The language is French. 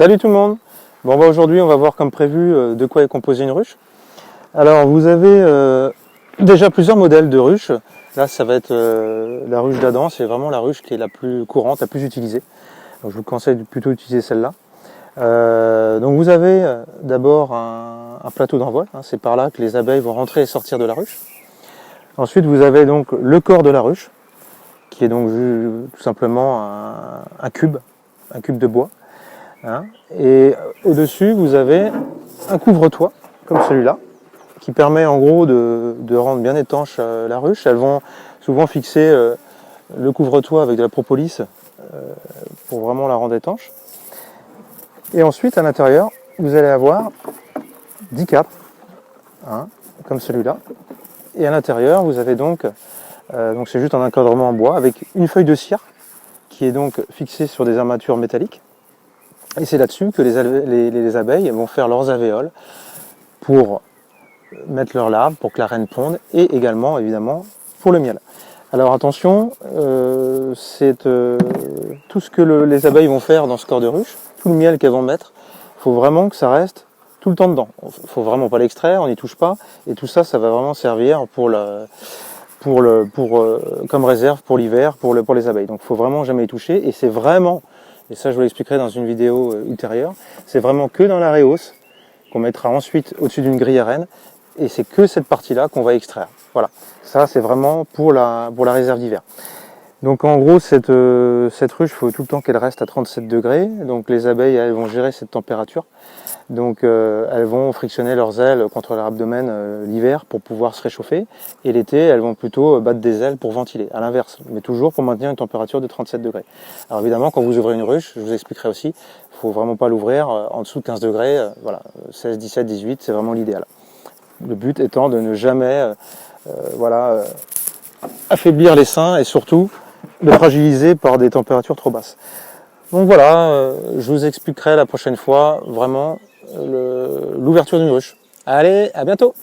Salut tout le monde. Bon aujourd'hui on va voir comme prévu de quoi est composée une ruche. Alors vous avez déjà plusieurs modèles de ruches. Là ça va être la ruche d'Adam, c'est vraiment la ruche qui est la plus courante, la plus utilisée. Donc je vous conseille de plutôt utiliser celle-là. Donc vous avez d'abord un plateau d'envol, hein, c'est par là que les abeilles vont rentrer et sortir de la ruche. Ensuite vous avez donc le corps de la ruche, qui est donc tout simplement un cube de bois. Hein, et au-dessus, vous avez un couvre-toit, comme celui-là, qui permet en gros de rendre bien étanche la ruche. Elles vont souvent fixer le couvre-toit avec de la propolis pour vraiment la rendre étanche. Et ensuite, à l'intérieur, vous allez avoir 10 cadres, hein, comme celui-là. Et à l'intérieur, vous avez donc c'est juste un encadrement en bois avec une feuille de cire qui est donc fixée sur des armatures métalliques. Et c'est là-dessus que les abeilles vont faire leurs alvéoles pour mettre leurs larves, pour que la reine ponde, et également, évidemment, pour le miel. Alors attention, c'est tout ce que les abeilles vont faire dans ce corps de ruche, tout le miel qu'elles vont mettre, il faut vraiment que ça reste tout le temps dedans. Il ne faut vraiment pas l'extraire, on n'y touche pas, et tout ça, ça va vraiment servir comme réserve pour l'hiver, pour les abeilles. Donc il ne faut vraiment jamais y toucher, et c'est vraiment... Et ça je vous l'expliquerai dans une vidéo ultérieure, c'est vraiment que dans la réhausse qu'on mettra ensuite au-dessus d'une grille à reine, et c'est que cette partie-là qu'on va extraire. Voilà, ça c'est vraiment pour la réserve d'hiver. Donc en gros cette ruche, il faut tout le temps qu'elle reste à 37 degrés, donc les abeilles elles vont gérer cette température. Donc elles vont frictionner leurs ailes contre leur abdomen l'hiver pour pouvoir se réchauffer, et l'été elles vont plutôt battre des ailes pour ventiler, à l'inverse, mais toujours pour maintenir une température de 37 degrés. Alors évidemment quand vous ouvrez une ruche, je vous expliquerai aussi, il ne faut vraiment pas l'ouvrir en dessous de 15 degrés, voilà, 16, 17, 18 c'est vraiment l'idéal. Le but étant de ne jamais affaiblir les seins et surtout de fragiliser par des températures trop basses. Donc voilà, je vous expliquerai la prochaine fois vraiment l'ouverture d'une ruche. Allez, à bientôt!